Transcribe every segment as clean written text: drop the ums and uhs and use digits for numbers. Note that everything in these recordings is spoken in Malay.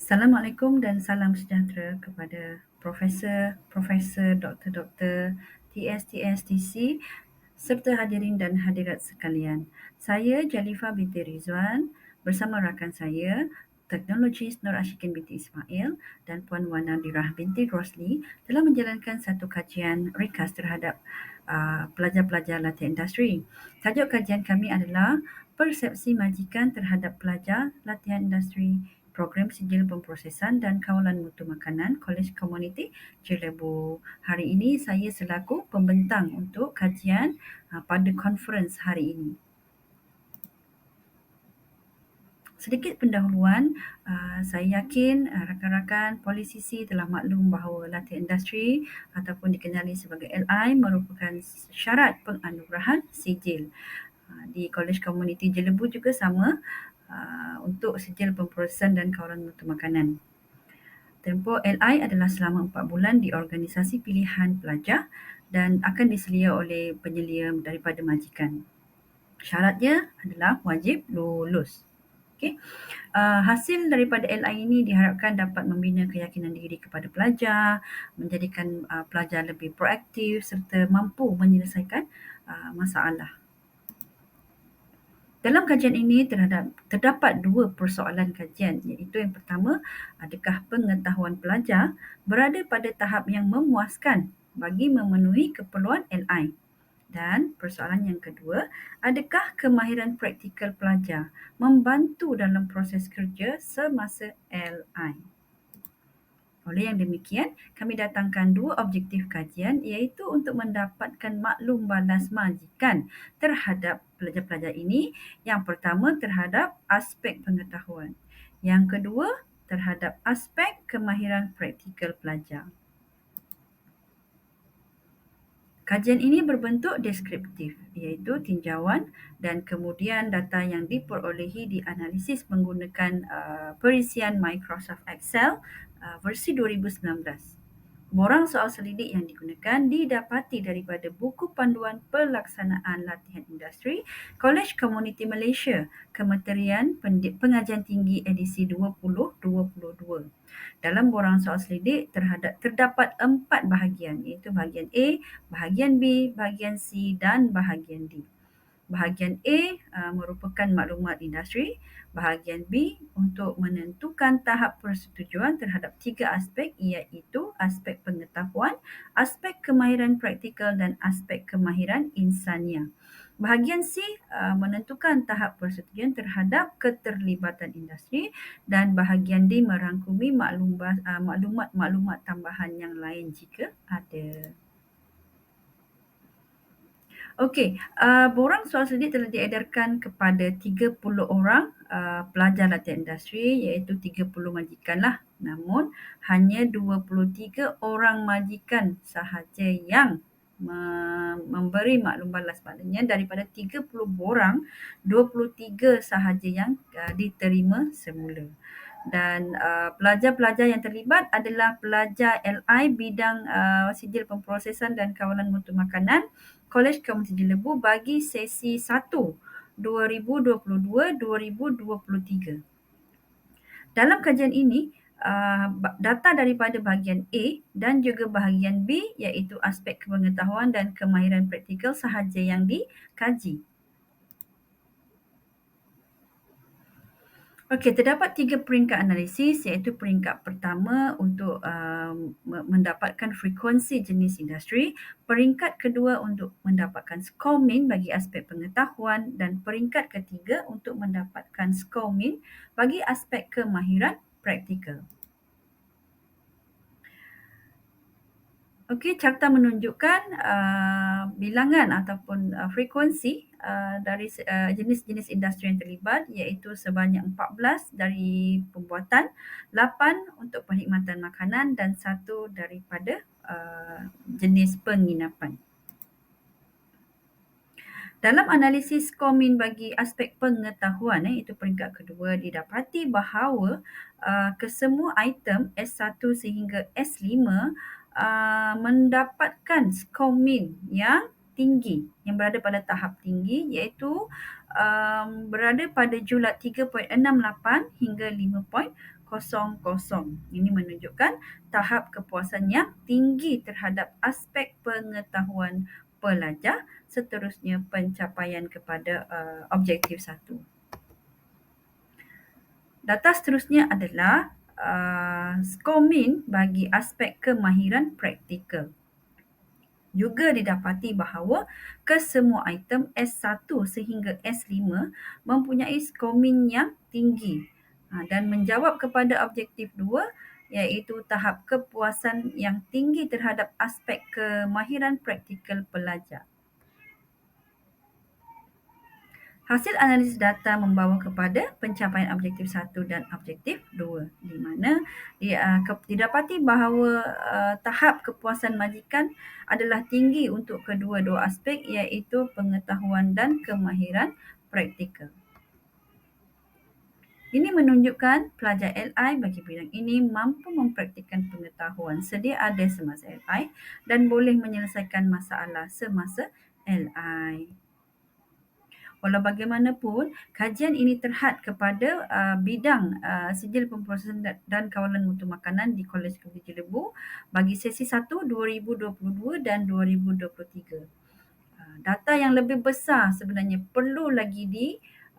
Assalamualaikum dan salam sejahtera kepada Profesor, Doktor-Doktor, TS-TS, TC serta hadirin dan hadirat sekalian. Saya Jalifah binti Rizwan bersama rakan saya, teknologis Nur Ashikin binti Ismail dan Puan Wana Dirah binti Rosli telah menjalankan satu kajian ringkas terhadap pelajar-pelajar latihan industri. Tajuk kajian kami adalah persepsi majikan terhadap pelajar latihan industri, program sijil pemprosesan dan kawalan mutu makanan Kolej Komuniti Jelebu. Hari ini saya selaku pembentang untuk kajian pada konferens hari ini. Sedikit pendahuluan, saya yakin rakan-rakan polisisi telah maklum bahawa latihan industri ataupun dikenali sebagai LI merupakan syarat penganugerahan sijil. Di Kolej Komuniti Jelebu juga sama untuk sijil pemprosesan dan kawalan mutu makanan. Tempoh LI adalah selama 4 bulan di organisasi pilihan pelajar dan akan diselia oleh penyelia daripada majikan. Syaratnya adalah wajib lulus. Okey. Hasil daripada LI ini diharapkan dapat membina keyakinan diri kepada pelajar, menjadikan pelajar lebih proaktif serta mampu menyelesaikan masalah. Dalam kajian ini terdapat dua persoalan kajian, iaitu yang pertama, adakah pengetahuan pelajar berada pada tahap yang memuaskan bagi memenuhi keperluan LI? Dan persoalan yang kedua, adakah kemahiran praktikal pelajar membantu dalam proses kerja semasa LI? Oleh yang demikian, kami datangkan dua objektif kajian iaitu untuk mendapatkan maklum balas majikan terhadap pelajar-pelajar ini. Yang pertama terhadap aspek pengetahuan. Yang kedua terhadap aspek kemahiran praktikal pelajar. Kajian ini berbentuk deskriptif iaitu tinjauan dan kemudian data yang diperolehi dianalisis menggunakan perisian Microsoft Excel versi 2019. Borang soal selidik yang digunakan didapati daripada buku panduan pelaksanaan latihan industri Kolej Komuniti Malaysia, Kementerian Pengajian Tinggi edisi 2022. Dalam borang soal selidik terdapat 4 bahagian iaitu bahagian A, bahagian B, bahagian C dan bahagian D. Bahagian A merupakan maklumat industri, bahagian B untuk menentukan tahap persetujuan terhadap 3 aspek iaitu aspek pengetahuan, aspek kemahiran praktikal dan aspek kemahiran insania. Bahagian C menentukan tahap persetujuan terhadap keterlibatan industri dan bahagian D merangkumi maklumat-maklumat tambahan yang lain jika ada. Okey, borang soal selidik telah diedarkan kepada 30 orang pelajar latihan industri iaitu 30 majikan lah. Namun hanya 23 orang majikan sahaja yang memberi maklum balas. Maknanya daripada 30 borang, 23 sahaja yang diterima semula. Dan pelajar-pelajar yang terlibat adalah pelajar LI bidang sijil pemprosesan dan kawalan mutu makanan Kolej Komuniti Jelebu bagi sesi 1 2022-2023. Dalam kajian ini, data daripada bahagian A dan juga bahagian B iaitu aspek pengetahuan dan kemahiran praktikal sahaja yang dikaji. Okey, terdapat 3 peringkat analisis iaitu peringkat pertama untuk mendapatkan frekuensi jenis industri, peringkat kedua untuk mendapatkan skor min bagi aspek pengetahuan dan peringkat ketiga untuk mendapatkan skor min bagi aspek kemahiran praktikal. Okey, carta menunjukkan bilangan ataupun frekuensi dari jenis-jenis industri yang terlibat iaitu sebanyak 14 dari pembuatan, 8 untuk perkhidmatan makanan dan 1 daripada jenis penginapan. Dalam analisis skor min bagi aspek pengetahuan iaitu peringkat kedua didapati bahawa kesemua item S1 sehingga S5 mendapatkan skor min yang tinggi, yang berada pada tahap tinggi iaitu berada pada julat 3.68 hingga 5.01. Ini menunjukkan tahap kepuasan yang tinggi terhadap aspek pengetahuan pelajar, seterusnya pencapaian kepada objektif 1. Data seterusnya adalah skor min bagi aspek kemahiran praktikal. Juga didapati bahawa kesemua item S1 sehingga S5 mempunyai skor min yang tinggi dan menjawab kepada objektif 2 iaitu tahap kepuasan yang tinggi terhadap aspek kemahiran praktikal pelajar. Hasil analisis data membawa kepada pencapaian objektif 1 dan objektif 2 di mana didapati bahawa tahap kepuasan majikan adalah tinggi untuk kedua-dua aspek iaitu pengetahuan dan kemahiran praktikal. Ini menunjukkan pelajar LI bagi bidang ini mampu mempraktikkan pengetahuan sedia ada semasa LI dan boleh menyelesaikan masalah semasa LI. Walau bagaimanapun, kajian ini terhad kepada bidang sijil pemprosesan dan kawalan mutu makanan di Kolej Keluarga Jelebu bagi sesi 1 2022 dan 2023. Data yang lebih besar sebenarnya perlu lagi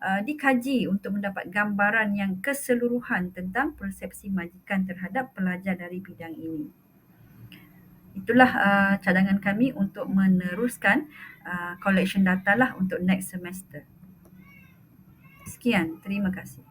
dikaji untuk mendapat gambaran yang keseluruhan tentang persepsi majikan terhadap pelajar dari bidang ini. Itulah cadangan kami untuk meneruskan collection data lah untuk next semester. Sekian, terima kasih.